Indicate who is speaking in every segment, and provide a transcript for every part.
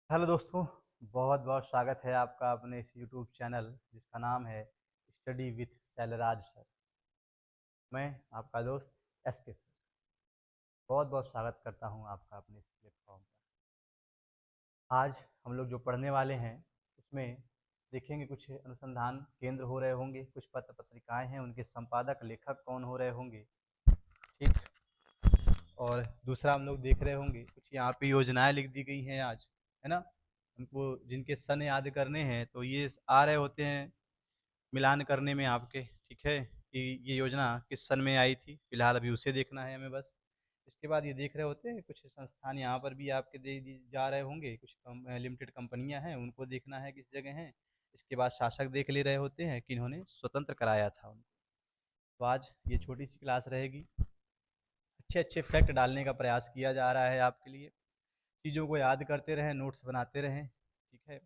Speaker 1: Hello दोस्तों, बहुत बहुत स्वागत है आपका अपने इस यूट्यूब चैनल जिसका नाम है स्टडी विथ शैलराज सर। मैं आपका दोस्त एस के सर बहुत बहुत स्वागत करता हूं आपका अपने इस प्लेटफॉर्म पर। आज हम लोग जो पढ़ने वाले हैं उसमें देखेंगे कुछ अनुसंधान केंद्र हो रहे होंगे, कुछ पत्र पत्रिकाएं हैं, उनके संपादक लेखक कौन हो रहे होंगे, ठीक। और दूसरा हम लोग देख रहे होंगे कुछ यहाँ पे योजनाएं लिख दी गई हैं आज, है ना। हमको जिनके सन याद करने हैं तो ये आ रहे होते हैं मिलान करने में आपके, ठीक है, कि ये योजना किस सन में आई थी। फिलहाल अभी उसे देखना है हमें बस। इसके बाद ये देख रहे होते हैं कुछ संस्थान यहाँ पर भी आपके दे जा रहे होंगे, कुछ लिमिटेड कंपनियां हैं उनको देखना है किस जगह हैं। इसके बाद शासक देख ले रहे होते हैं कि इन्होंने स्वतंत्र कराया था उनको। तो आज ये छोटी सी क्लास रहेगी, अच्छे अच्छे फैक्ट डालने का प्रयास किया जा रहा है आपके लिए। चीज़ों को याद करते रहें, नोट्स बनाते रहें, ठीक है।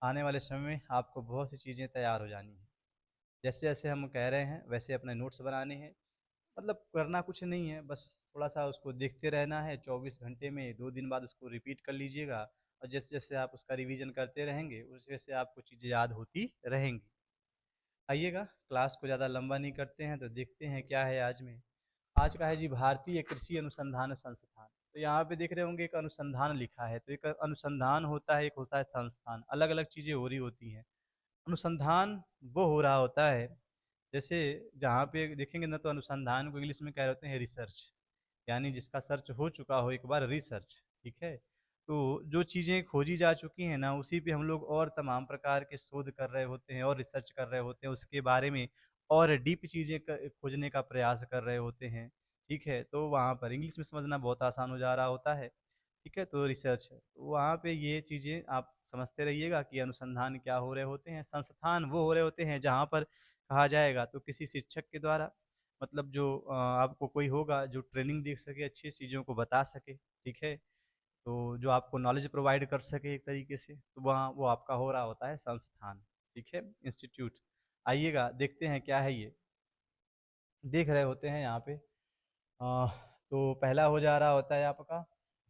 Speaker 1: आने वाले समय में आपको बहुत सी चीज़ें तैयार हो जानी हैं। जैसे जैसे हम कह रहे हैं वैसे अपने नोट्स बनाने हैं। मतलब करना कुछ नहीं है, बस थोड़ा सा उसको देखते रहना है। 24 घंटे में 2 दिन बाद उसको रिपीट कर लीजिएगा, और जैसे जैसे आप उसका रिवीजन करते रहेंगे उस वैसे आपको चीज़ें याद होती रहेंगी। आइएगा, क्लास को ज़्यादा लंबा नहीं करते हैं तो देखते हैं क्या है आज में। आज का है जी भारतीय कृषि अनुसंधान संस्थान। तो यहाँ पे देख रहे होंगे एक अनुसंधान लिखा है, तो एक अनुसंधान होता है, एक होता है संस्थान, अलग अलग चीज़ें हो रही होती हैं। अनुसंधान वो हो रहा होता है जैसे जहाँ पे देखेंगे ना, तो अनुसंधान को इंग्लिश में कह रहे होते हैं रिसर्च, यानी जिसका सर्च हो चुका हो एक बार रिसर्च, ठीक है। तो जो चीज़ें खोजी जा चुकी हैं ना उसी पे हम लोग और तमाम प्रकार के शोध कर रहे होते हैं और रिसर्च कर रहे होते हैं उसके बारे में, और डीप चीज़ें खोजने का प्रयास कर रहे होते हैं, ठीक है। तो वहाँ पर इंग्लिश में समझना बहुत आसान हो जा रहा होता है, ठीक है। तो रिसर्च है, तो वहाँ पे ये चीज़ें आप समझते रहिएगा कि अनुसंधान क्या हो रहे होते हैं। संस्थान वो हो रहे होते हैं जहाँ पर कहा जाएगा तो किसी शिक्षक के द्वारा, मतलब जो आपको कोई होगा जो ट्रेनिंग दे सके, अच्छी चीज़ों को बता सके, ठीक है। तो जो आपको नॉलेज प्रोवाइड कर सके एक तरीके से, तो वहाँ वो आपका हो रहा होता है संस्थान, ठीक है, इंस्टीट्यूट। आइएगा देखते हैं क्या है ये, देख रहे होते हैं यहाँ पे। तो पहला हो जा रहा होता है आपका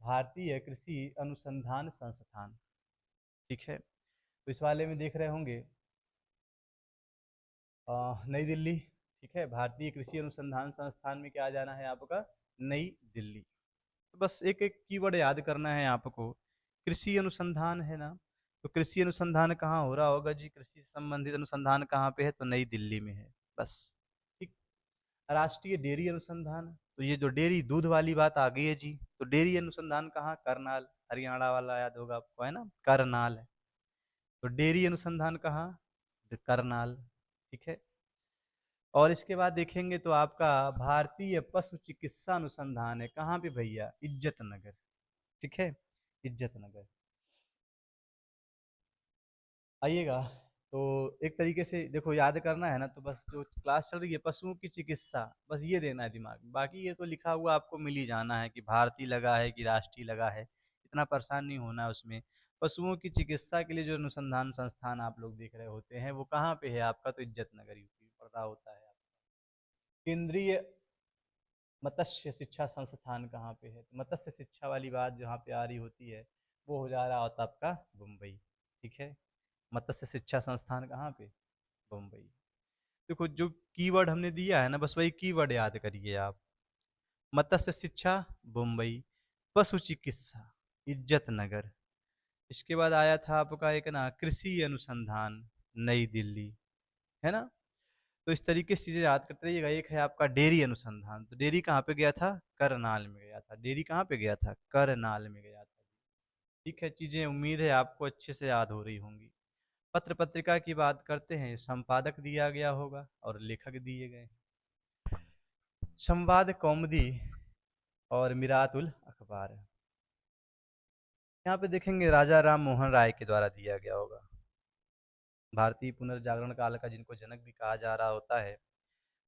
Speaker 1: भारतीय कृषि अनुसंधान संस्थान, ठीक है। तो इस वाले में देख रहे होंगे नई दिल्ली, ठीक है। भारतीय कृषि अनुसंधान संस्थान में क्या आ जाना है आपका, नई दिल्ली। तो बस एक एक कीवर्ड याद करना है आपको। कृषि अनुसंधान है ना, तो कृषि अनुसंधान कहाँ हो रहा होगा जी, कृषि से संबंधित अनुसंधान कहाँ पे है, तो नई दिल्ली में है बस, ठीक। राष्ट्रीय डेयरी अनुसंधान, तो ये जो डेयरी दूध वाली बात आ गई है जी, तो डेयरी अनुसंधान कहाँ, करनाल, हरियाणा वाला याद होगा आपको, है ना, करनाल है। तो डेयरी अनुसंधान कहाँ, करनाल, ठीक है। और इसके बाद देखेंगे तो आपका भारतीय पशु चिकित्सा अनुसंधान है कहाँ पे भैया, इज्जत नगर, ठीक है, इज्जत नगर। आइएगा, तो एक तरीके से देखो याद करना है ना, तो बस जो क्लास चल रही है पशुओं की चिकित्सा, बस ये देना है दिमाग में। बाकी ये तो लिखा हुआ आपको मिल ही जाना है कि भारतीय लगा है कि राष्ट्रीय लगा है, इतना परेशान नहीं होना है उसमें। पशुओं की चिकित्सा के लिए जो अनुसंधान संस्थान आप लोग देख रहे होते हैं वो कहाँ पे है आपका, तो इज्जत नगर यूपी में पड़ रहा होता है। केंद्रीय मत्स्य शिक्षा संस्थान कहाँ पे है, तो मत्स्य शिक्षा वाली बात जहाँ पे आ रही होती है वो हो जा रहा होता आपका मुंबई, ठीक है। मत्स्य शिक्षा संस्थान कहाँ पे, मुंबई। देखो जो कीवर्ड हमने दिया है ना, बस वही कीवर्ड याद करिए आप। मत्स्य शिक्षा मुंबई, पशु चिकित्सा इज्जत नगर। इसके बाद आया था आपका एक ना कृषि अनुसंधान नई दिल्ली, है ना। तो इस तरीके से चीज़ें याद करते रहिएगा। एक है आपका डेयरी अनुसंधान, तो डेयरी कहाँ पे गया था, करनाल में गया था। डेयरी कहाँ पे गया था, करनाल में गया था, ठीक है। चीज़ें उम्मीद है आपको अच्छे से याद हो रही होंगी। पत्र पत्रिका की बात करते हैं, संपादक दिया गया होगा और लेखक दिए गए। संवाद कौमुदी और मिरातुल अखबार, यहाँ पे देखेंगे राजा राम मोहन राय के द्वारा दिया गया होगा। भारतीय पुनर्जागरण काल का जिनको जनक भी कहा जा रहा होता है,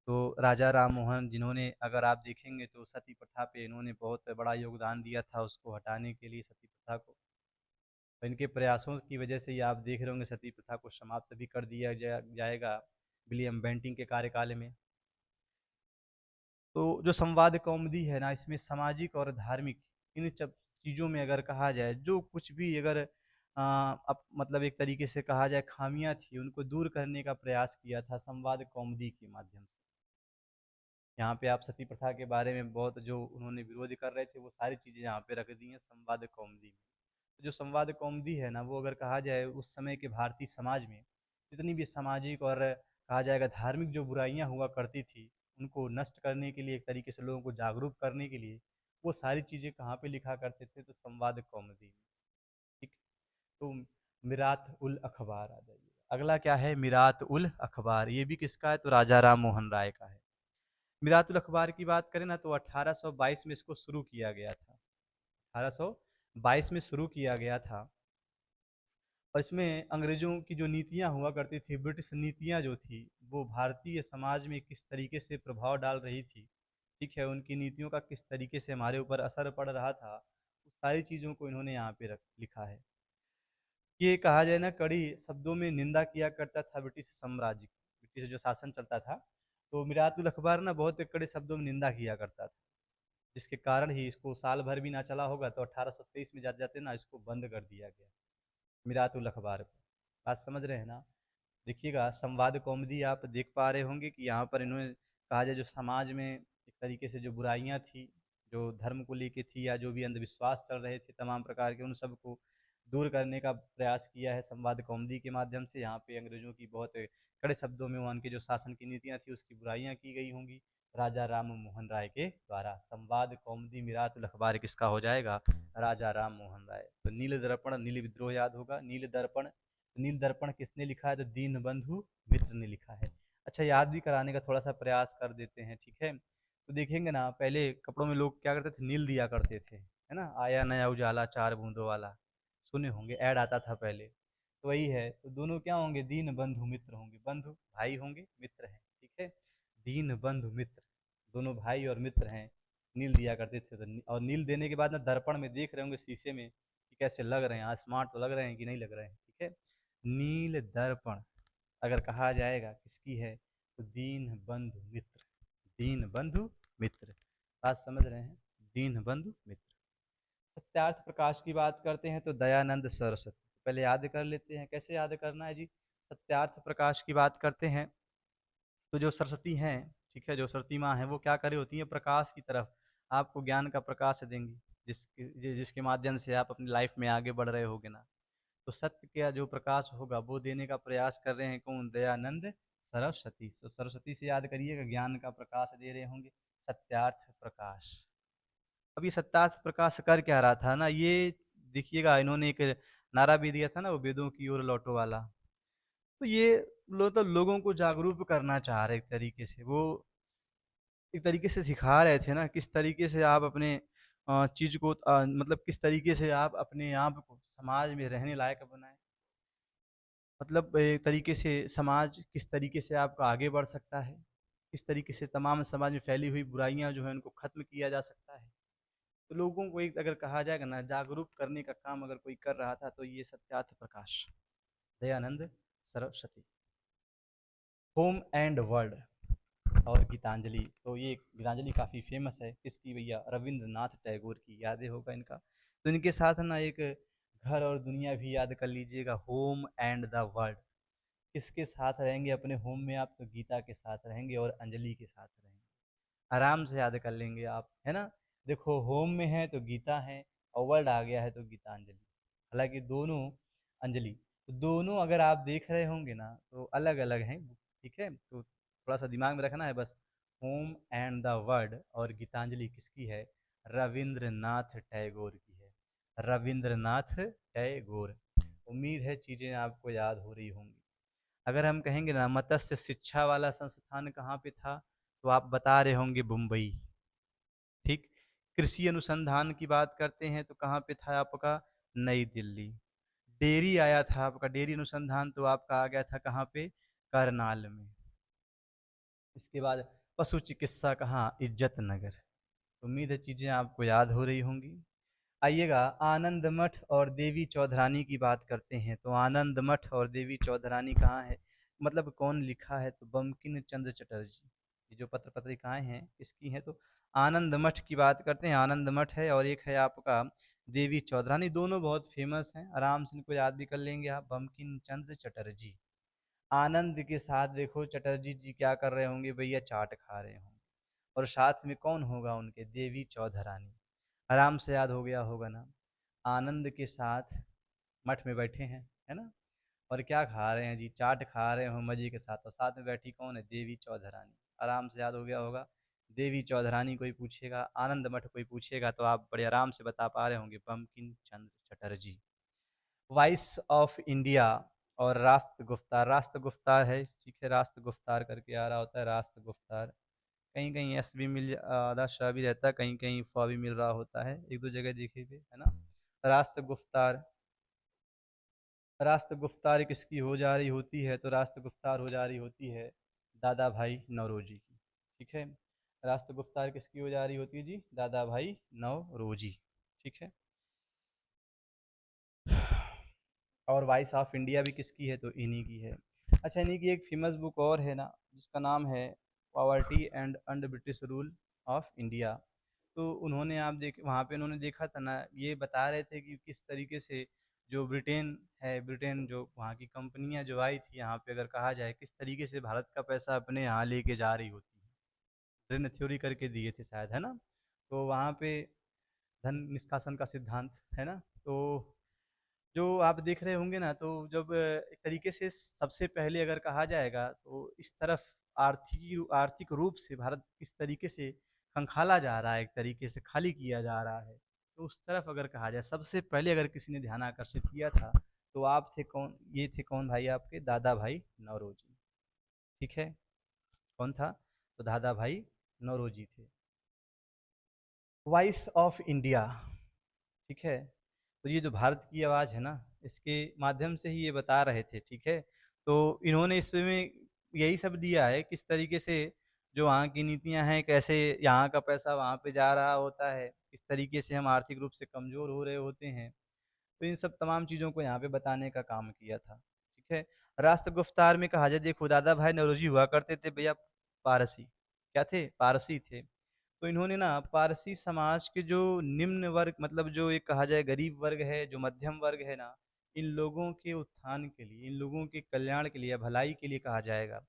Speaker 1: तो राजा राम मोहन, जिन्होंने अगर आप देखेंगे तो सती प्रथा पे इन्होंने बहुत बड़ा योगदान दिया था, उसको हटाने के लिए सती प्रथा को। तो इनके प्रयासों की वजह से ही आप देख रहे होंगे सती प्रथा को समाप्त भी कर दिया जाएगा विलियम बेंटिंग के कार्यकाल में। तो जो संवाद कौमुदी है ना, इसमें सामाजिक और धार्मिक इन सब चीज़ों में अगर कहा जाए, जो कुछ भी अगर अब मतलब एक तरीके से कहा जाए खामियां थी उनको दूर करने का प्रयास किया था संवाद कौमुदी के माध्यम से। यहाँ पे आप सती प्रथा के बारे में बहुत जो उन्होंने विरोध कर रहे थे वो सारी चीज़ें यहाँ पे रख दी हैं संवाद कौमुदी में। तो जो संवाद कौमुदी है ना वो अगर कहा जाए उस समय के भारतीय समाज में जितनी भी सामाजिक और कहा जाएगा धार्मिक जो बुराइयां हुआ करती थी उनको नष्ट करने के लिए एक तरीके से लोगों को जागरूक करने के लिए वो सारी चीज़ें कहाँ पे लिखा करते थे तो संवाद कौमुदी में। ठीक। तो मिरात उल अखबार आ जाइए। अगला क्या है मिरात उल अखबार, ये भी किसका है तो राजा राम मोहन राय का है। मिरातुल अखबार की बात करें ना तो 1822 में इसको शुरू किया गया था। 1822 में शुरू किया गया था और इसमें अंग्रेजों की जो नीतियां हुआ करती थी, ब्रिटिश नीतियां जो थी वो भारतीय समाज में किस तरीके से प्रभाव डाल रही थी, ठीक है, उनकी नीतियों का किस तरीके से हमारे ऊपर असर पड़ रहा था, उस सारी चीज़ों को इन्होंने यहाँ पे रख लिखा है। ये कहा जाए ना कड़ी शब्दों में निंदा किया करता था ब्रिटिश साम्राज्य की, ब्रिटिश जो शासन चलता था तो मिरातुल अखबार ना बहुत कड़े शब्दों में निंदा किया करता था, जिसके कारण ही इसको साल भर भी ना चला होगा तो 1823 में जाते जाते ना इसको बंद कर दिया गया मिरातुल अखबार को। बात समझ रहे हैं ना। देखिएगा संवाद कौमुदी आप देख पा रहे होंगे कि यहाँ पर इन्होंने कहा जाए जो समाज में एक तरीके से जो बुराइयाँ थी, जो धर्म को लेके थी या जो भी अंधविश्वास चल रहे थे तमाम प्रकार के, उन सबको दूर करने का प्रयास किया है संवाद कौमुदी के माध्यम से। यहाँ पे अंग्रेजों की बहुत कड़े शब्दों में वहाँ उनकी जो शासन की नीतियाँ थी उसकी बुराइयाँ की गई होंगी राजा राम मोहन राय के द्वारा। संवाद कौमुदी मिरातुल अखबार किसका हो जाएगा, राजा राम मोहन राय। तो नील दर्पण नील विद्रोह याद होगा, नील दर्पण, नील दर्पण किसने लिखा है तो दीन बंधु मित्र ने लिखा है। अच्छा याद भी कराने का थोड़ा सा प्रयास कर देते हैं, ठीक है। तो देखेंगे ना पहले कपड़ों में लोग क्या करते थे नील दिया करते थे, है ना, आया नया उजाला चार बूंदों वाला, सुने होंगे, ऐड आता था पहले। तो वही है, तो दोनों क्या होंगे दीन बंधु मित्र होंगे, बंधु भाई होंगे मित्र हैं, ठीक है, दीन बंधु मित्र, दोनों भाई और मित्र हैं। नील दिया करते थे और नील देने के बाद ना दर्पण में देख रहे होंगे शीशे में कि कैसे लग रहे हैं, आज स्मार्ट तो लग रहे हैं कि नहीं लग रहे हैं, ठीक है। नील दर्पण अगर कहा जाएगा किसकी है तो दीन बंधु मित्र, दीन बंधु मित्र। बात समझ रहे हैं, दीन बंधु मित्र। सत्यार्थ प्रकाश की बात करते हैं तो दयानंद सरस्वती, पहले याद कर लेते हैं कैसे याद करना है जी। सत्यार्थ प्रकाश की बात करते हैं तो जो सरस्वती हैं, ठीक है, जो सरस्वती माँ हैं वो क्या करे होती हैं प्रकाश की तरफ आपको ज्ञान का प्रकाश देंगी, जिसके माध्यम से आप अपनी लाइफ में आगे बढ़ रहे होगे ना। तो सत्य का जो प्रकाश होगा वो देने का प्रयास कर रहे हैं कौन, दयानंद सरस्वती। तो सरस्वती से याद करिएगा ज्ञान का प्रकाश दे रहे होंगे सत्यार्थ प्रकाश। अब ये सत्यार्थ प्रकाश कर क्या रहा था ना, ये देखिएगा इन्होंने एक नारा भी दिया था ना, वो वेदों की ओर लौटो वाला। तो ये तो लोगों को जागरूक करना चाह रहे एक तरीके से, वो एक तरीके से सिखा रहे थे ना किस तरीके से आप अपने चीज़ को मतलब किस तरीके से आप अपने आप को समाज में रहने लायक बनाएं, मतलब एक तरीके से समाज किस तरीके से आपका आगे बढ़ सकता है, किस तरीके से तमाम समाज में फैली हुई बुराइयां जो है उनको खत्म किया जा सकता है। तो लोगों को एक अगर कहा जाएगा ना जागरूक करने का काम अगर कोई कर रहा था तो ये Satyarth Prakash, Dayanand Saraswati. Home and world और गीतांजलि, तो ये गीतांजलि काफ़ी फेमस है किसकी भैया, रविंद्रनाथ टैगोर की, यादें होगा इनका। तो इनके साथ ना एक घर और दुनिया भी याद कर लीजिएगा, होम एंड द वर्ल्ड। किसके साथ रहेंगे अपने होम में आप तो गीता के साथ रहेंगे और अंजलि के साथ रहेंगे, आराम से याद कर लेंगे आप, है ना। देखो होम में है तो गीता है और वर्ल्ड आ गया है तो गीतांजलि, हालांकि दोनों अंजलि, तो दोनों अगर आप देख रहे होंगे ना तो अलग अलग हैं, ठीक है, तो थोड़ा सा दिमाग में रखना है बस। होम एंड द वर्ल्ड और गीतांजलि किसकी है, रविंद्रनाथ टैगोर की है, रविंद्रनाथ टैगोर। उम्मीद है चीज़ें आपको याद हो रही होंगी। अगर हम कहेंगे ना मत्स्य शिक्षा वाला संस्थान कहाँ पे था तो आप बता रहे होंगे मुंबई, ठीक। कृषि अनुसंधान की बात करते हैं तो कहाँ पे था आपका, नई दिल्ली। डेयरी आया था आपका, डेयरी अनुसंधान तो आपका आ गया था कहाँ पे, करनाल में। इसके बाद पशु चिकित्सा कहाँ, इज्जत नगर। उम्मीद है चीज़ें आपको याद हो रही होंगी। आइएगा आनंद मठ और देवी चौधरानी की बात करते हैं तो आनंद मठ और देवी चौधरानी कहाँ है, मतलब कौन लिखा है तो बंकिम चंद्र चटर्जी। ये जो पत्र पत्रिकाएं हैं किसकी हैं तो आनंद मठ की बात करते हैं, आनंद मठ है और एक है आपका देवी चौधरानी, दोनों बहुत फेमस हैं, आराम से इनको याद भी कर लेंगे आप। बंकिम चंद्र चटर्जी। आनंद के साथ देखो चटर्जी जी क्या कर रहे होंगे भैया, चाट खा रहे होंगे। और साथ में कौन होगा उनके, देवी चौधरानी। आराम से याद हो गया होगा ना। आनंद के साथ मठ में बैठे हैं, है ना, और क्या खा रहे हैं जी, चाट खा रहे हो मजे के साथ, और साथ में बैठी कौन है, देवी चौधरानी। आराम से याद हो गया होगा। देवी चौधरानी कोई पूछेगा, आनंद मठ कोई पूछेगा, तो आप बड़े आराम से बता पा रहे होंगे, Bankim Chandra Chatterjee. Voice of India और राष्ट्र गुफ्तार, राष्ट्र गुफ्तार है, ठीक है, राष्ट्र गुफ्तार करके आ रहा होता है, राष्ट्र गुफ्तार। कहीं कहीं एस भी मिल आधा शाह भी रहता है, कहीं कहीं फ भी मिल रहा होता है, एक दो जगह देखे हुए, है ना। राष्ट्र गुफ्तार, राष्ट्र गुफ्तार किसकी हो जा रही होती है, तो राष्ट्र गुफ्तार हो जा रही होती है दादा भाई नौरोजी की, ठीक है। राष्ट्र गुफ्तार किसकी हो जा रही होती है जी, दादा भाई नौरोजी, ठीक है। और वॉइस ऑफ इंडिया भी किसकी है, तो इन्हीं की है। अच्छा, इन्हीं की एक फेमस बुक और है ना, जिसका नाम है poverty and under British rule of India. तो उन्होंने, आप देख वहाँ पे उन्होंने देखा था ना, ये बता रहे थे कि किस तरीके से जो ब्रिटेन है, ब्रिटेन जो वहाँ की कंपनियां जो आई थी यहाँ पे, अगर कहा जाए किस तरीके से भारत का पैसा अपने यहाँ लेके जा रही होती है। ऋण थ्योरी करके दिए थे शायद, है ना। तो वहाँ पे धन निष्कासन का सिद्धांत, है ना। तो जो आप देख रहे होंगे ना, तो जब एक तरीके से सबसे पहले अगर कहा जाएगा तो इस तरफ आर्थिक आर्थिक रूप से भारत किस तरीके से खंगाला जा रहा है, एक तरीके से खाली किया जा रहा है, तो उस तरफ अगर कहा जाए सबसे पहले अगर किसी ने ध्यान आकर्षित किया था, तो आप थे कौन, ये थे कौन भाई, आपके दादा भाई नौरोजी, ठीक है। कौन था, तो दादा भाई नौरोजी थे। वॉइस ऑफ इंडिया, ठीक है। तो ये जो भारत की आवाज़ है ना, इसके माध्यम से ही ये बता रहे थे, ठीक है। तो इन्होंने इसमें यही सब दिया है, किस तरीके से जो वहाँ की नीतियाँ हैं, कैसे यहाँ का पैसा वहाँ पे जा रहा होता है, किस तरीके से हम आर्थिक रूप से कमज़ोर हो रहे होते हैं। तो इन सब तमाम चीज़ों को यहाँ पे बताने का काम किया था, ठीक है। राष्ट्र गुफ्तार में कहा जाए, देखो दादा भाई नौरोजी हुआ करते थे भैया पारसी, क्या थे, पारसी थे। तो इन्होंने ना पारसी समाज के जो निम्न वर्ग, मतलब जो एक कहा जाए गरीब वर्ग है, जो मध्यम वर्ग है ना, इन लोगों के उत्थान के लिए, इन लोगों के कल्याण के लिए, भलाई के लिए कहा जाएगा,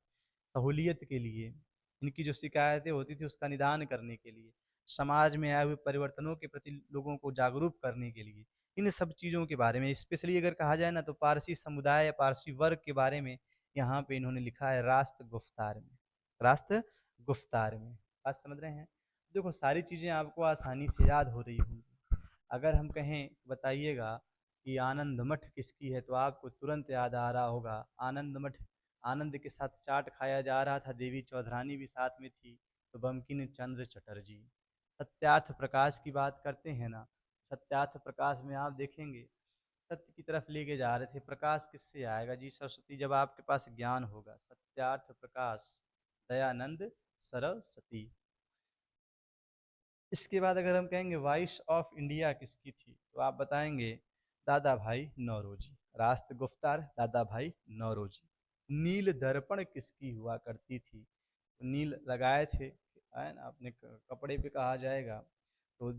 Speaker 1: सहूलियत के लिए, इनकी जो शिकायतें होती थी उसका निदान करने के लिए, समाज में आए हुए परिवर्तनों के प्रति लोगों को जागरूक करने के लिए, इन सब चीज़ों के बारे में स्पेशली अगर कहा जाए ना, तो पारसी समुदाय या पारसी वर्ग के बारे में यहाँ पे इन्होंने लिखा है राष्ट्र गुफ्तार में, राष्ट्र गुफ्तार में। बात समझ रहे हैं। देखो सारी चीज़ें आपको आसानी से याद हो रही होंगी। अगर हम कहें बताइएगा कि आनंद मठ किसकी है, तो आपको तुरंत याद आ रहा होगा आनंद मठ। आनंद के साथ चाट खाया जा रहा था, देवी चौधरानी भी साथ में थी, तो बंकिम चंद्र चटर्जी। सत्यार्थ प्रकाश की बात करते हैं ना, सत्यार्थ प्रकाश में आप देखेंगे सत्य की तरफ लेके जा रहे थे। प्रकाश किससे आएगा जी, सरस्वती, जब आपके पास ज्ञान होगा। सत्यार्थ प्रकाश दयानंद सरस्वती। इसके बाद अगर हम कहेंगे वॉइस ऑफ इंडिया किसकी थी, तो आप बताएंगे दादा भाई नौरोजी। राष्ट्र गुफ्तार दादा भाई नौरोजी। नील दर्पण किसकी हुआ करती थी, तो नील लगाए थे, है ना, अपने कपड़े पे कहा जाएगा, तो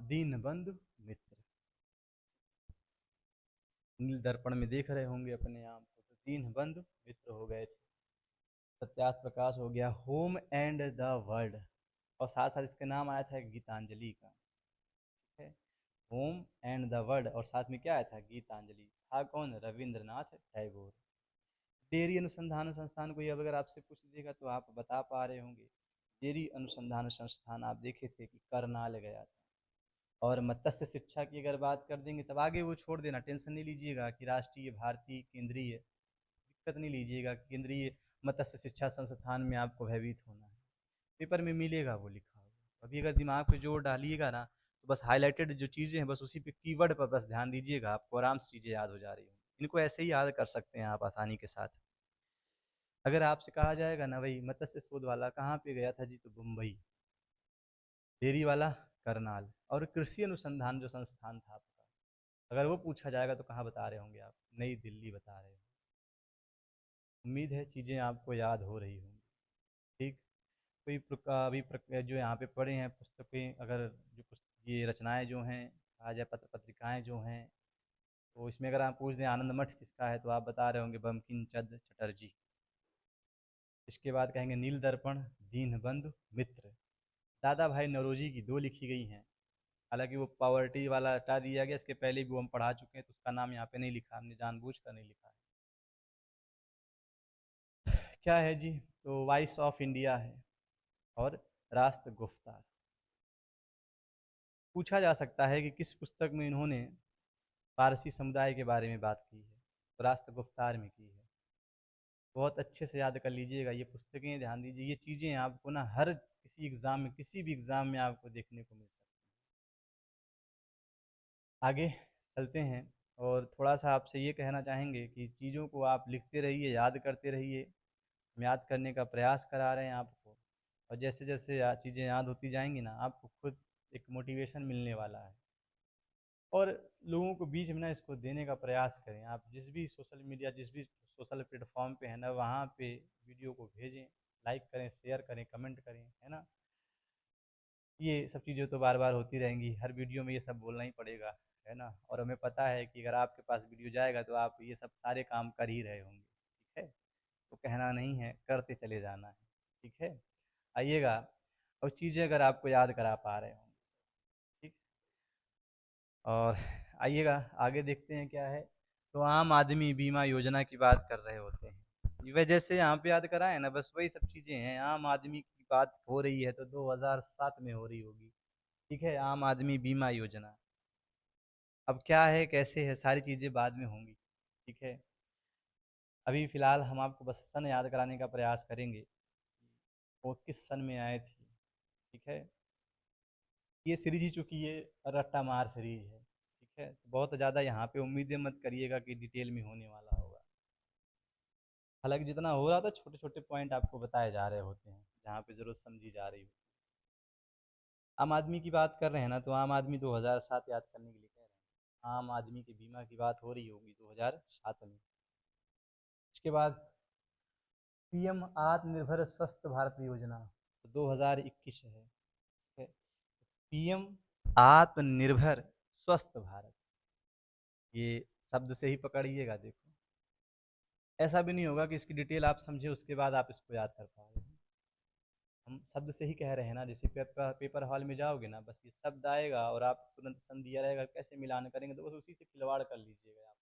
Speaker 1: दीनबंधु मित्र। नील दर्पण में देख रहे होंगे अपने आप को, तो दीनबंधु मित्र हो गए थे। सत्यार्थ प्रकाश हो गया, होम एंड द वर्ल्ड, और साथ साथ इसके नाम आया था गीतांजलि का, ठीक है। होम एंड द वर्ल्ड, और साथ में क्या आया था, गीतांजलि। था कौन, रविंद्रनाथ टैगोर। डेयरी अनुसंधान संस्थान को अब अगर आपसे पूछ देगा तो आप बता पा रहे होंगे। डेयरी अनुसंधान संस्थान आप देखे थे कि करनाल गया था। और मत्स्य शिक्षा की अगर बात कर देंगे, तब आगे वो छोड़ देना, टेंशन नहीं लीजिएगा कि राष्ट्रीय, भारतीय, केंद्रीय, दिक्कत नहीं लीजिएगा, केंद्रीय मत्स्य शिक्षा संस्थान में आपको भयभीत होना है। पेपर में मिलेगा वो लिखा हुआ। अभी अगर दिमाग पे जोर डालिएगा ना, तो बस हाईलाइटेड जो चीज़ें हैं बस उसी पे कीवर्ड पर बस ध्यान दीजिएगा, आपको आराम से चीज़ें याद हो जा रही होंगी। इनको ऐसे ही याद कर सकते हैं आप आसानी के साथ। अगर आपसे कहा जाएगा ना भाई मत्स्य शोध वाला कहाँ पे गया था जी, तो मुंबई। डेयरी वाला करनाल। और कृषि अनुसंधान जो संस्थान था आपका, अगर वो पूछा जाएगा तो कहाँ बता रहे होंगे आप, नई दिल्ली बता रहे हो। उम्मीद है चीज़ें आपको याद हो रही होंगी, ठीक। कोई अभी जो यहाँ पे पढ़े हैं पुस्तकें, अगर जो ये रचनाएं जो हैं कहा जाए पत्रिकाएँ जो हैं, तो इसमें अगर आप पूछ दें आनंद मठ किसका है, तो आप बता रहे होंगे बंकिम चंद्र चटर्जी। इसके बाद कहेंगे नील दर्पण दीनबंधु मित्र, दादा भाई नौरोजी की 2 लिखी गई हैं। हालाँकि वो पॉवर्टी वाला हटा दिया गया, इसके पहले भी वो हम पढ़ा चुके हैं, तो उसका नाम यहाँ पे नहीं लिखा, हमने जानबूझकर नहीं लिखा है। क्या है जी? तो वॉइस ऑफ इंडिया है और राष्ट्र गुफ्तार। पूछा जा सकता है कि किस पुस्तक में इन्होंने पारसी समुदाय के बारे में बात की है, तो राष्ट्र गुफ्तार में की है। बहुत अच्छे से याद कर लीजिएगा, ये पुस्तकें ध्यान दीजिए, ये चीज़ें आपको ना हर किसी एग्ज़ाम में, किसी भी एग्ज़ाम में आपको देखने को मिल सकती है। आगे चलते हैं और थोड़ा-सा आपसे ये कहना चाहेंगे कि चीज़ों को आप लिखते रहिए, याद करते रहिए। हम याद करने का प्रयास करा रहे हैं आपको, और जैसे-जैसे चीज़ें याद होती जाएँगी ना, आपको खुद एक मोटिवेशन मिलने वाला है। और लोगों को बीच में ना इसको देने का प्रयास करें। आप जिस भी सोशल मीडिया, जिस भी सोशल प्लेटफ़ॉर्म पे हैं ना, वहाँ पे वीडियो को भेजें, लाइक करें, शेयर करें, कमेंट करें, है ना? ये सब चीज़ें तो बार-बार होती रहेंगी, हर वीडियो में ये सब बोलना ही पड़ेगा, है ना? और हमें पता है कि अगर आपके पास वीडियो जाएगा तो आप ये सब सारे काम कर ही रहे होंगे, ठीक है? तो कहना नहीं है, करते चले जाना है, ठीक है? आइएगा, और चीज़ें अगर आपको याद करा पा रहे हों, ठीक? और आइएगा आगे देखते हैं क्या है। तो आम आदमी बीमा योजना की बात कर रहे होते हैं, वजह से यहाँ पे याद कराए ना, बस वही सब चीज़ें हैं। आम आदमी की बात हो रही है तो 2007 में हो रही होगी, ठीक है? आम आदमी बीमा योजना, अब क्या है कैसे है सारी चीज़ें बाद में होंगी, ठीक है? अभी फ़िलहाल हम आपको बस सन याद कराने का प्रयास करेंगे, वो किस सन में आए थे, ठीक है? ये सीरीज़ ही चूँकि ये रट्टा मार सीरीज़ है, ठीक है? तो बहुत ज़्यादा यहाँ पे उम्मीदें मत करिएगा कि डिटेल में होने वाला होगा। हालाँकि जितना हो रहा था, छोटे-छोटे पॉइंट आपको बताए जा रहे होते हैं, जहाँ पे ज़रूरत समझी जा रही हो। आम आदमी की बात कर रहे हैं ना, तो आम आदमी 2007 याद करने के लिए कह रहे हैं। आम आदमी के बीमा की बात हो रही होगी 2007 में। इसके बाद पीएम आत्मनिर्भर स्वस्थ भारत योजना, तो 2021 है, ठीक है? पीएम आत्मनिर्भर स्वस्थ भारत, ये शब्द से ही पकड़िएगा देखो। ऐसा भी नहीं होगा कि इसकी डिटेल आप समझे उसके बाद आप इसको याद कर पाओगे। हम शब्द से ही कह रहे हैं ना, जैसे पेपर हॉल में जाओगे ना, बस ये शब्द आएगा और आप तुरंत सन दिया रहेगा, कैसे मिलान करेंगे, तो बस उसी से खिलवाड़ कर लीजिएगा आप।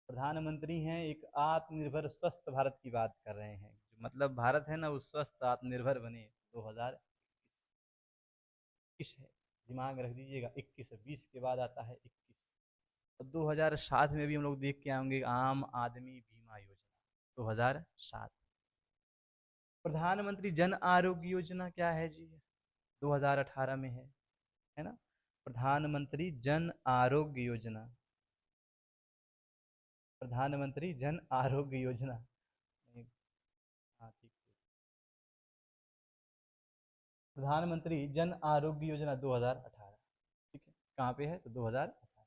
Speaker 1: प्रधानमंत्री हैं, एक आत्मनिर्भर स्वस्थ भारत की बात कर रहे हैं, मतलब भारत है ना वो स्वस्थ आत्मनिर्भर बने। 2021 है, दिमाग में रख दीजिएगा, 21 है, 20 के बाद आता है 21। और 2007 में भी हम लोग देख के आएंगे आम आदमी बीमा योजना, 2007। प्रधानमंत्री जन आरोग्य योजना क्या है जी? 2018 में है ना? प्रधानमंत्री जन आरोग्य योजना, प्रधानमंत्री जन आरोग्य योजना, नहीं, हाँ ठीक है, प्रधानमंत्री जन आरोग्य योजना 2018, ठीक है? कहाँ पे है? तो 2018।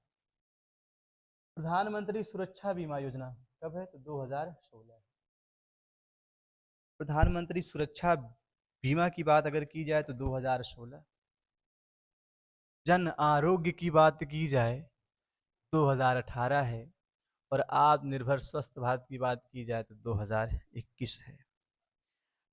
Speaker 1: प्रधानमंत्री सुरक्षा बीमा योजना कब है? तो 2016 है। प्रधानमंत्री सुरक्षा बीमा की बात अगर की जाए तो 2016। जन आरोग्य की बात की जाए 2018 है, और आत्मनिर्भर स्वस्थ भारत की बात की जाए तो 2021 है।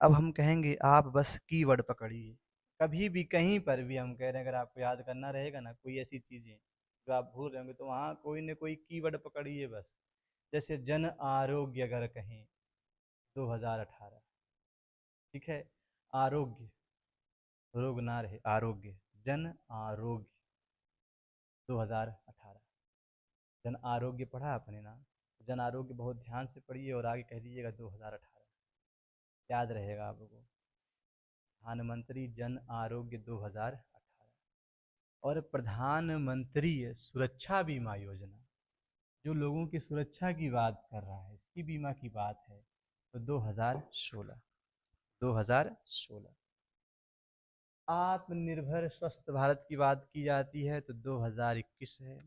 Speaker 1: अब हम कहेंगे आप बस कीवर्ड पकड़िए, कभी भी कहीं पर भी हम कह रहे हैं, अगर आपको याद करना रहेगा ना कोई ऐसी चीज़ें जो आप भूल रहे होंगे, तो वहाँ कोई न कोई कीवर्ड पकड़िए बस। जैसे जन आरोग्य अगर कहें 2018, ठीक है? आरोग्य, रोग ना रहे, आरोग्य, जन आरोग्य 2018। जन आरोग्य पढ़ा आपने ना? जन आरोग्य बहुत ध्यान से पढ़िए और आगे कह दीजिएगा 2018, याद रहेगा आपको। प्रधानमंत्री जन आरोग्य 2018, और प्रधानमंत्री सुरक्षा बीमा योजना, जो लोगों की सुरक्षा की बात कर रहा है, इसकी बीमा की बात है, तो 2016, 2016। आत्मनिर्भर स्वस्थ भारत की बात की जाती है तो 2021 है।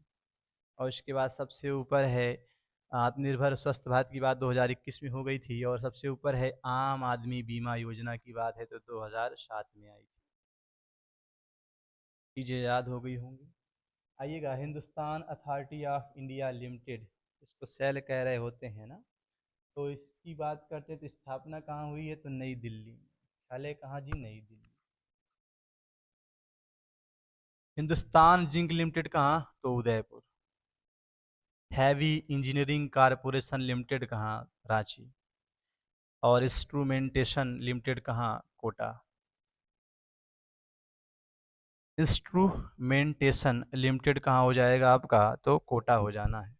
Speaker 1: और इसके बाद सबसे ऊपर है आत्मनिर्भर स्वस्थ भारत की बात 2021 में हो गई थी, और सबसे ऊपर है आम आदमी बीमा योजना की बात है तो 2007 में आई थी। चीज़ें याद हो गई होंगी। आइएगा, Hindustan authority of India limited, इसको सेल कह रहे होते हैं ना। तो इसकी बात करते हैं तो स्थापना कहाँ हुई है, तो नई दिल्ली में। ख्याल है कहाँ जी, नई दिल्ली। हिंदुस्तान जिंक लिमिटेड कहाँ, तो Udaipur. Heavy engineering corporation limited कहाँ, रांची। और इंस्ट्रूमेंटेशन लिमिटेड कहाँ, कोटा। इंस्ट्रूमेंटेशन लिमिटेड कहाँ हो जाएगा आपका, तो कोटा हो जाना है।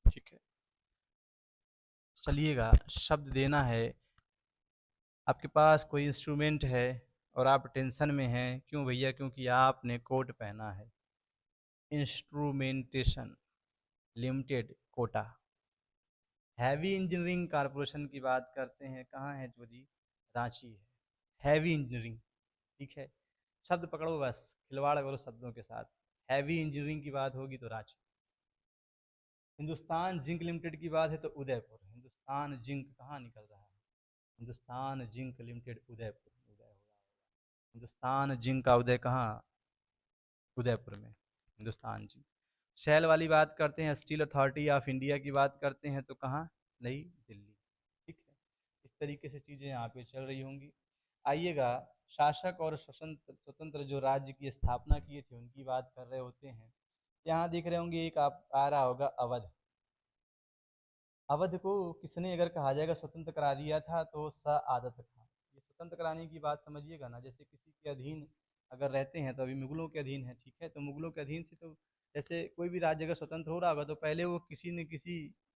Speaker 1: ठीक है, चलिएगा, शब्द देना है। आपके पास कोई इंस्ट्रूमेंट है और आप टेंशन में हैं, क्यों भैया, क्योंकि आपने कोट पहना है। Instrumentation limited, Kota. Heavy engineering corporation की बात करते हैं, कहाँ है जो जी, रांची है। हैवी इंजीनियरिंग, ठीक है, शब्द पकड़ो बस, खिलवाड़ करो शब्दों के साथ। हैवी इंजीनियरिंग की बात होगी तो रांची। हिंदुस्तान जिंक लिमिटेड की बात है तो उदयपुर। हिंदुस्तान जिंक कहाँ निकल रहा है, हिंदुस्तान जिंक लिमिटेड उदयपुर, उदय हो रहा है। हिंदुस्तान जिंक का उदय कहाँ, उदयपुर में, हिंदुस्तान जिंक। सेल वाली बात करते हैं, स्टील अथॉरिटी ऑफ इंडिया की बात करते हैं तो कहाँ, नई दिल्ली। ठीक है, इस तरीके से चीज़ें यहाँ पे चल रही होंगी। आइएगा, शासक और स्वतंत्र स्वतंत्र जो राज्य की स्थापना किए थे उनकी बात कर रहे होते हैं। यहाँ देख रहे होंगे एक आप आ रहा होगा, अवध। अवध को किसने अगर कहा जाएगा स्वतंत्र करा दिया था, तो सआदत खान। ये स्वतंत्र कराने की बात समझिएगा ना, जैसे किसी के अधीन अगर रहते हैं, तो अभी मुगलों के अधीन है, ठीक है, तो मुगलों के अधीन से तो जैसे कोई भी राज्य अगर स्वतंत्र हो रहा होगा तो पहले वो किसी न किसी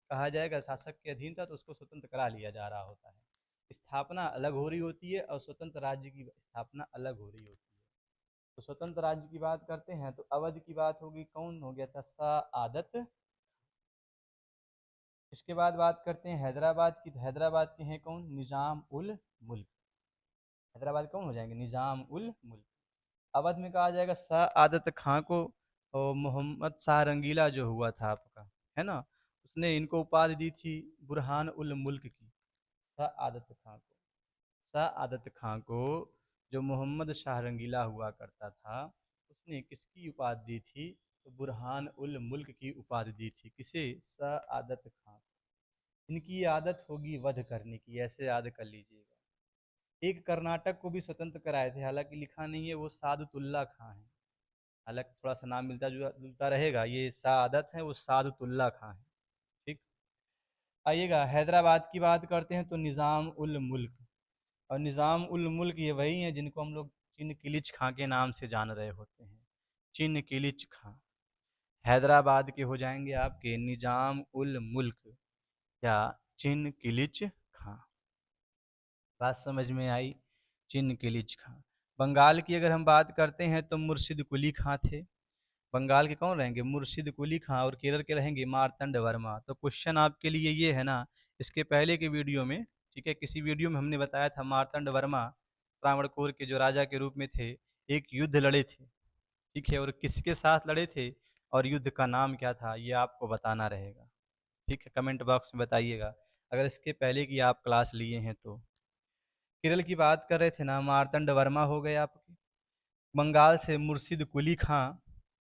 Speaker 1: कहा जाएगा शासक के अधीन था, तो उसको स्वतंत्र करा लिया जा रहा होता है। स्थापना अलग हो रही होती है और स्वतंत्र राज्य की स्थापना अलग हो रही होती है। तो स्वतंत्र राज्य की बात करते हैं तो अवध की बात होगी, कौन हो गया था, सआदत। इसके बाद बात करते हैं हैदराबाद की, तो हैदराबाद के हैं कौन, निजाम उल मुल्क। हैदराबाद कौन हो जाएंगे, निजाम उल मुल्क। अवध में कहा जाएगा सआदत खां को, और मोहम्मद शाह रंगीला जो हुआ था आपका, है ना, उसने इनको उपाधि दी थी बुरहान उल मुल्क की। सआदत खां को, सआदत खां को जो मोहम्मद शाह रंगीला हुआ करता था, उसने किसकी उपाधि दी थी, तो बुरहान उल मुल्क की उपाधि दी थी। किसे, सआदत खां। इनकी आदत होगी वध करने की, ऐसे याद कर लीजिएगा। एक कर्नाटक को भी स्वतंत्र कराए थे, हालांकि लिखा नहीं है, वो सादतुल्ला खां है। हालांकि थोड़ा सा नाम मिलता जुलता रहेगा, ये सादत है, वो सादतुल्ला खां है। ठीक, आइएगा, हैदराबाद की बात करते हैं तो निज़ाम उल मुल्क। और निज़ाम उल मुल्क ये वही हैं जिनको हम लोग चिन किलिच खां के नाम से जान रहे होते हैं, चिन किलिच खां। हैदराबाद के हो जाएंगे आपके निज़ाम उल मुल्क या चिन किलिच खां। बात समझ में आई, चिन किलिच खां। बंगाल की अगर हम बात करते हैं तो मुर्शिद कुली खां थे। बंगाल के कौन रहेंगे, मुर्शिद कुली खां। और केरल के रहेंगे मार्तंड वर्मा। तो क्वेश्चन आपके लिए ये है ना, इसके पहले के वीडियो में, ठीक है, किसी वीडियो में हमने बताया था मार्तंड वर्मा त्रावणकोर के जो राजा के रूप में थे, एक युद्ध लड़े थे, ठीक है, और किसके साथ लड़े थे और युद्ध का नाम क्या था, ये आपको बताना रहेगा। ठीक है, कमेंट बॉक्स में बताइएगा अगर इसके पहले की आप क्लास लिए हैं तो। केरल की बात कर रहे थे ना, मार्तंड वर्मा हो गए आपके। बंगाल से मुर्शिद कुली खां,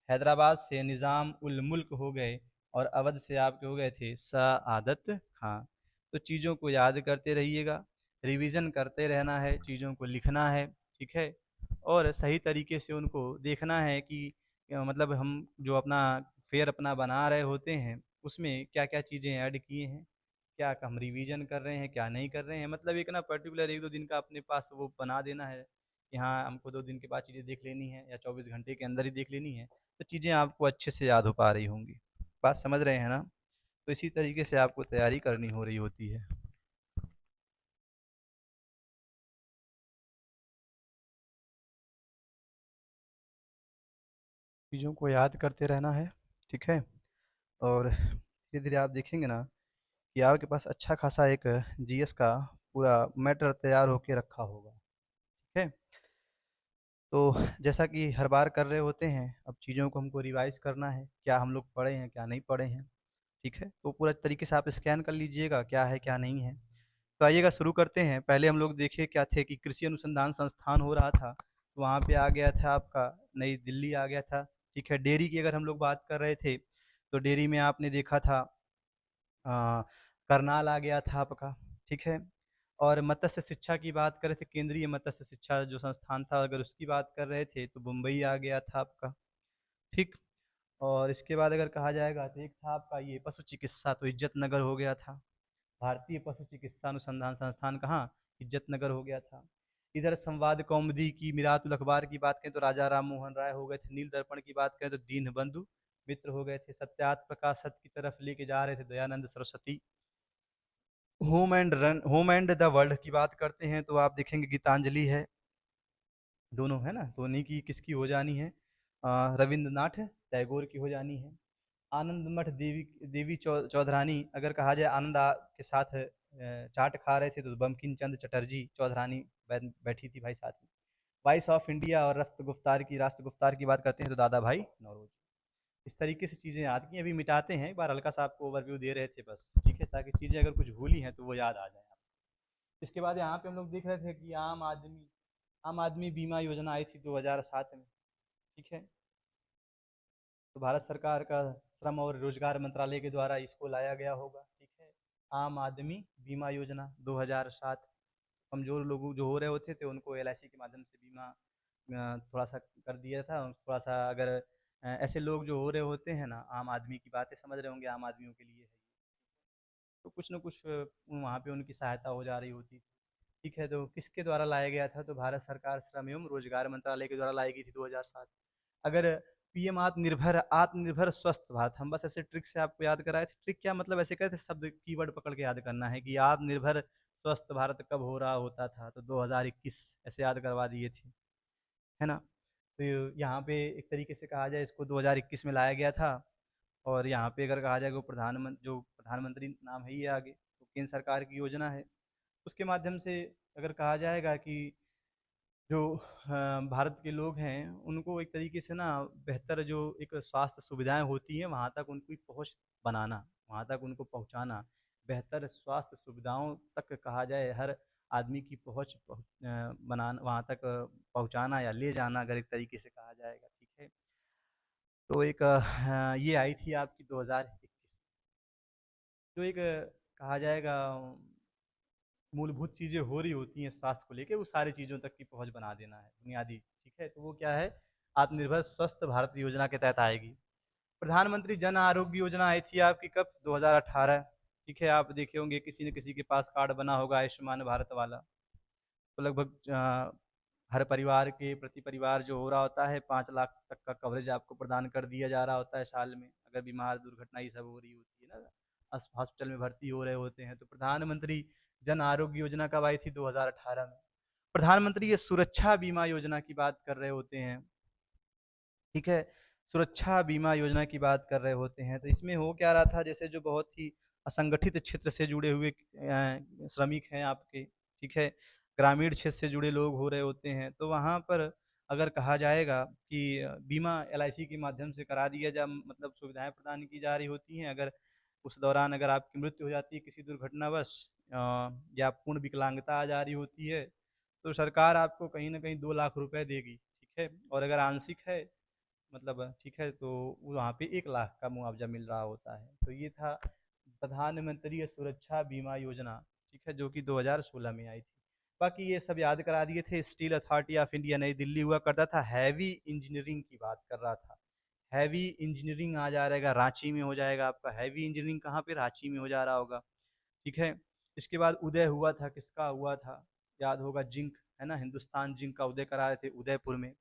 Speaker 1: हैदराबाद से निज़ाम उल मुल्क हो गए, और अवध से आपके हो गए थे सआदत खां। तो चीज़ों को याद करते रहिएगा, रिवीजन करते रहना है, चीज़ों को लिखना है, ठीक है, और सही तरीके से उनको देखना है कि मतलब हम जो अपना फेयर अपना बना रहे होते हैं, उसमें क्या क्या चीज़ें ऐड किए हैं, क्या हम रिवीजन कर रहे हैं, क्या नहीं कर रहे हैं। मतलब एक ना पर्टिकुलर 1-2 दिन का अपने पास वो बना देना है कि हाँ, हमको 2 दिन के बाद चीज़ें देख लेनी है या 24 घंटे के अंदर ही देख लेनी है, तो चीज़ें आपको अच्छे से याद हो पा रही होंगी। बात समझ रहे हैं ना? तो इसी तरीके से आपको तैयारी करनी हो रही होती है। चीज़ों को याद करते रहना है, ठीक है? और धीरे-धीरे आप देखेंगे ना कि आपके पास अच्छा खासा एक जीएस का पूरा मैटर तैयार होके रखा होगा, ठीक है? तो जैसा कि हर बार कर रहे होते हैं, अब चीज़ों को हमको रिवाइज़ करना है, क्या हम लोग पढ़े हैं, क्या नहीं पढ़े हैं, ठीक है? तो पूरा तरीके से आप स्कैन कर लीजिएगा, क्या है, क्या नहीं है। तो आइएगा शुरू करते हैं। पहले हम लोग देखे क्या थे कि कृषि अनुसंधान संस्थान हो रहा था, तो वहाँ पे आ गया था आपका नई दिल्ली आ गया था। ठीक है। डेयरी की अगर हम लोग बात कर रहे थे, तो डेयरी में आपने देखा था करनाल आ गया था आपका, ठीक है। और मत्स्य शिक्षा की बात करें थे, केंद्रीय मत्स्य शिक्षा जो संस्थान था, अगर उसकी बात कर रहे थे तो मुंबई आ गया था आपका, ठीक। और इसके बाद अगर कहा जाएगा तो एक था आपका ये पशु चिकित्सा, तो इज्जत नगर हो गया था। भारतीय पशु चिकित्सा अनुसंधान संस्थान कहाँ, इज्जत नगर हो गया था। इधर संवाद कौमुदी की, मिरातुल अखबार की बात करें तो राजा राम मोहन राय हो गए थे। नील दर्पण की बात करें तो दीन बंधु मित्र हो गए थे। सत्यार्थ प्रकाश सत्य की तरफ लेके जा रहे थे Dayanand Saraswati. Home and the world की बात करते हैं तो आप देखेंगे गीतांजलि है, दोनों है ना, तो उन्हीं की किसकी हो जानी है, रविंद्रनाथ टैगोर की हो जानी है। आनंद मठ देवी चौधरानी, अगर कहा जाए आनंद के साथ चाट खा रहे थे तो बंकिम चंद्र चटर्जी चौधरानी बैठी थी भाई साथ में। वॉइस ऑफ इंडिया और राष्ट्र गुफ्तार की बात करते हैं तो दादा भाई नौरोजी। इस तरीके से चीज़ें याद की, अभी मिटाते हैं, एक बार हल्का सा आपको ओवरव्यू दे रहे थे बस, ठीक है, ताकि चीज़ें अगर कुछ भूली हैं तो वो याद आ जाए। इसके बाद यहाँ पे हम लोग देख रहे थे कि आम आदमी बीमा योजना आई थी 2007 में, ठीक है। तो भारत सरकार का श्रम और रोजगार मंत्रालय के द्वारा इसको लाया गया होगा, ठीक है। आम आदमी बीमा योजना 2007, कमजोर लोग जो हो रहे होते थे उनको एलआईसी के माध्यम से बीमा थोड़ा सा कर दिया था, थोड़ा सा। अगर ऐसे लोग जो हो रहे होते हैं ना, आम आदमी की बातें समझ रहे होंगे, आम आदमियों के लिए है, तो कुछ न कुछ वहाँ पे उनकी सहायता हो जा रही होती, ठीक है। तो किसके द्वारा लाया गया था, तो भारत सरकार श्रम एवं रोजगार मंत्रालय के द्वारा लाई गई थी 2007। अगर पीएम आत्मनिर्भर स्वस्थ भारत, हम बस ऐसे ट्रिक से आपको याद कराए थे। ट्रिक क्या मतलब, ऐसे कहते शब्द कीवर्ड पकड़ के याद करना है कि आत्मनिर्भर स्वस्थ भारत कब हो रहा होता था, तो 2021 ऐसे याद करवा दिए थे, है ना। तो यहाँ पे एक तरीके से कहा जाए इसको 2021 में लाया गया था। और यहाँ पे अगर कहा जाए जो प्रधानमंत्री नाम है ये आगे, तो केंद्र सरकार की योजना है। उसके माध्यम से अगर कहा जाएगा कि जो भारत के लोग हैं उनको एक तरीके से ना बेहतर जो एक स्वास्थ्य सुविधाएं होती हैं वहाँ तक उनकी पहुँच बनाना, वहाँ तक उनको पहुँचाना, बेहतर स्वास्थ्य सुविधाओं तक कहा जाए हर आदमी की बनाना, वहाँ तक पहुँचाना या ले जाना, अगर एक तरीके से कहा जाएगा, ठीक है। तो एक ये आई थी आपकी 2021, जो एक कहा जाएगा मूलभूत चीज़ें हो रही होती हैं स्वास्थ्य को लेके, वो सारी चीज़ों तक की पहुँच बना देना है बुनियादी, ठीक है। तो वो क्या है, आत्मनिर्भर स्वस्थ भारत योजना के तहत आएगी। प्रधानमंत्री जन आरोग्य योजना आई थी आपकी कब, 2018, ठीक है। आप देखे होंगे किसी न किसी के पास कार्ड बना होगा आयुष्मान भारत वाला। तो लगभग हर परिवार के प्रति परिवार जो हो रहा होता है 5 लाख तक का कवरेज आपको प्रदान कर दिया जा रहा होता है साल में, अगर बीमार दुर्घटना ये सब हो रही होती है ना, हॉस्पिटल में भर्ती हो रहे होते हैं। तो प्रधानमंत्री जन आरोग्य योजना कब आई थी, 2018 में। प्रधानमंत्री ये सुरक्षा बीमा योजना की बात कर रहे होते हैं, ठीक है। सुरक्षा बीमा योजना की बात कर रहे होते हैं, तो इसमें हो क्या रहा था, जैसे जो बहुत ही असंगठित क्षेत्र से जुड़े हुए श्रमिक हैं आपके, ठीक है, ग्रामीण क्षेत्र से जुड़े लोग हो रहे होते हैं, तो वहाँ पर अगर कहा जाएगा कि बीमा एलआईसी के माध्यम से करा दिया जा, मतलब सुविधाएं प्रदान की जा रही होती हैं। अगर उस दौरान अगर आपकी मृत्यु हो जाती है किसी दुर्घटनावश, या पूर्ण विकलांगता आ जा रही होती है, तो सरकार आपको कहीं ना कहीं 2 लाख रुपए देगी, ठीक है। और अगर आंशिक है, मतलब ठीक है, तो वहाँ पे 1 लाख का मुआवजा मिल रहा होता है। तो ये था प्रधानमंत्री सुरक्षा बीमा योजना, ठीक है, जो कि 2016 में आई थी। बाकी ये सब याद करा दिए थे। स्टील अथॉरिटी ऑफ इंडिया नई दिल्ली हुआ करता था, हैवी इंजीनियरिंग की बात कर रहा था। हैवी इंजीनियरिंग आ जा रहेगा, रांची में हो जाएगा आपका। हैवी इंजीनियरिंग कहाँ पे, रांची में हो जा रहा होगा, ठीक है। इसके बाद उदय हुआ था, किसका हुआ था, याद होगा, जिंक, है ना, हिंदुस्तान जिंक का उदय करा रहे थे उदयपुर में।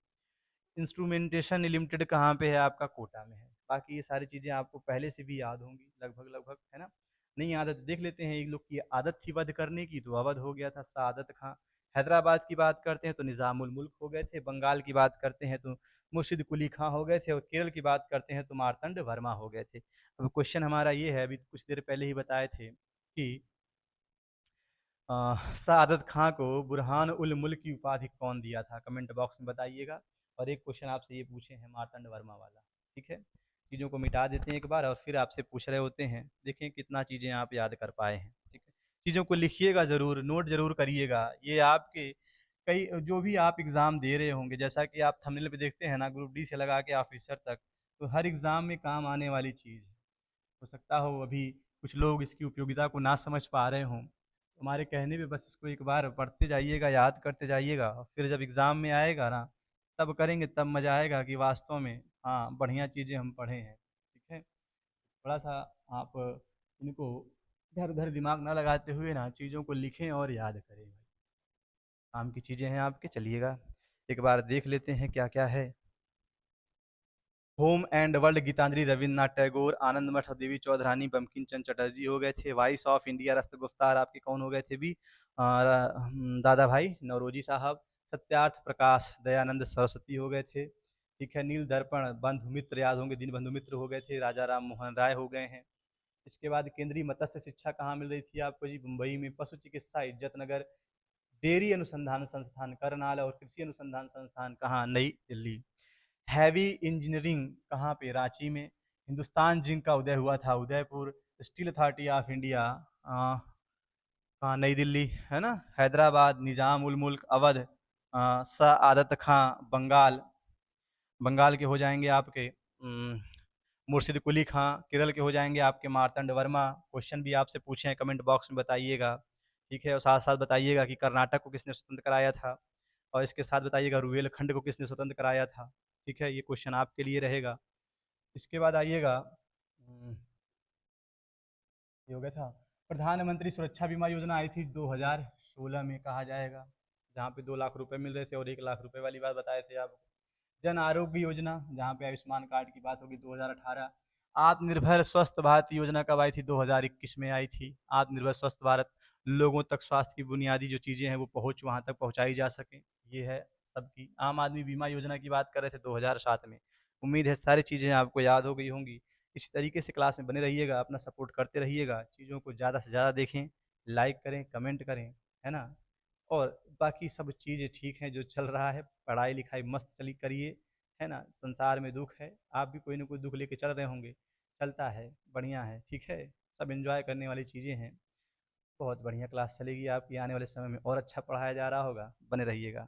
Speaker 1: इंस्ट्रूमेंटेशन लिमिटेड कहाँ पे है आपका, कोटा में है। बाकी ये सारी चीज़ें आपको पहले से भी याद होंगी लगभग लगभग, है ना। नहीं याद है तो देख लेते हैं। एक लोग की आदत थी वध करने की, तो अवध हो गया था सादत खां। हैदराबाद की बात करते हैं तो निज़ामुल मुल्क हो गए थे। बंगाल की बात करते हैं तो मुर्शिद कुली खां हो गए थे। और केरल की बात करते हैं तो मार्तंड वर्मा हो गए थे। अब क्वेश्चन हमारा ये है, अभी कुछ देर पहले ही बताए थे कि सादत खां को बुरहान उल मुल्क की उपाधि कौन दिया था, कमेंट बॉक्स में बताइएगा। और एक क्वेश्चन आपसे ये पूछे हैं मार्तंड वर्मा वाला, ठीक है। चीज़ों को मिटा देते हैं एक बार और फिर आपसे पूछ रहे होते हैं, देखें कितना चीज़ें आप याद कर पाए हैं, ठीक है। चीज़ों को लिखिएगा ज़रूर, नोट ज़रूर करिएगा। ये आपके कई जो भी आप एग्ज़ाम दे रहे होंगे, जैसा कि आप थंबनेल पे देखते हैं ना, ग्रुप डी से लगा के ऑफिसर तक, तो हर एग्ज़ाम में काम आने वाली चीज़ है। हो सकता हो अभी कुछ लोग इसकी उपयोगिता को ना समझ पा रहे हों। हमारे कहने पे बस इसको एक बार पढ़ते जाइएगा, याद करते जाइएगा, फिर जब एग्ज़ाम में आएगा ना, तब करेंगे, तब मज़ा आएगा कि वास्तव में हाँ, बढ़िया चीज़ें हम पढ़े हैं। ठीक है? थोड़ा-सा आप इनको इधर-उधर दिमाग ना लगाते हुए ना चीज़ों को लिखें और याद करें। काम की चीज़ें हैं आपके, चलिएगा एक बार देख लेते हैं क्या-क्या है। Home and world Gitanjali Rabindranath Tagore, Anand Math Devi Chaudhurani, Bankim Chandra Chatterjee हो गए थे। Voice of India Rast Goftar आपके कौन हो गए थे भी? दादा भाई नौरोजी साहब। सत्यार्थ प्रकाश दयानंद सरस्वती हो गए थे। ठीक है, नील दर्पण बंधु मित्र याद होंगे, दीनबंधु मित्र हो गए थे। राजा राम मोहन राय हो गए हैं। इसके बाद केंद्रीय मत्स्य शिक्षा कहाँ मिल रही थी आपको जी? मुंबई में। पशु चिकित्सा इज्जत नगर। डेयरी अनुसंधान संस्थान करनाल और कृषि अनुसंधान संस्थान कहाँ? नई दिल्ली। हैवी इंजीनियरिंग कहाँ पे? रांची में। हिंदुस्तान जिंक का उदय हुआ था Udaipur. Steel authority of India हाँ नई दिल्ली है ना। हैदराबाद निजाम उल मुल्क अवध। सआदत खां बंगाल। बंगाल के हो जाएंगे आपके मुर्शिद कुली खां। केरल के हो जाएंगे आपके मार्तंड वर्मा। क्वेश्चन भी आपसे पूछे हैं, कमेंट बॉक्स में बताइएगा। ठीक है, और साथ साथ बताइएगा कि कर्नाटक को किसने स्वतंत्र कराया था, और इसके साथ बताइएगा रुवेलखंड को किसने स्वतंत्र कराया था। ठीक है, ये क्वेश्चन आपके लिए रहेगा। इसके बाद आइएगा ये हो गया था। प्रधानमंत्री सुरक्षा बीमा योजना आई थी 2016 में, कहा जाएगा, जहाँ पे 2 लाख रुपए मिल रहे थे और 1 लाख रुपए वाली बात बताए थे आप। जन आरोग्य योजना, जहाँ पे आयुष्मान कार्ड की बात होगी, 2018। आत्मनिर्भर स्वस्थ भारत योजना कब आई थी? 2021 में आई थी। आत्मनिर्भर स्वस्थ भारत, लोगों तक स्वास्थ्य की बुनियादी जो चीज़ें हैं वो वहाँ तक पहुँचाई जा सके, ये है सबकी। आम आदमी बीमा योजना की बात कर रहे थे 2007 में। उम्मीद है सारी चीज़ें आपको याद हो गई होंगी। इसी तरीके से क्लास में बने रहिएगा, अपना सपोर्ट करते रहिएगा, चीज़ों को ज़्यादा से ज़्यादा देखें, लाइक करें, कमेंट करें, है ना। और बाकी सब चीज़ें ठीक हैं जो चल रहा है, पढ़ाई लिखाई मस्त चली करिए, है ना। संसार में दुख है, आप भी कोई ना कोई दुख लेके चल रहे होंगे, चलता है, बढ़िया है, ठीक है। सब एंजॉय करने वाली चीज़ें हैं। बहुत बढ़िया क्लास चलेगी आपकी, आने वाले समय में और अच्छा पढ़ाया जा रहा होगा, बने रहिएगा।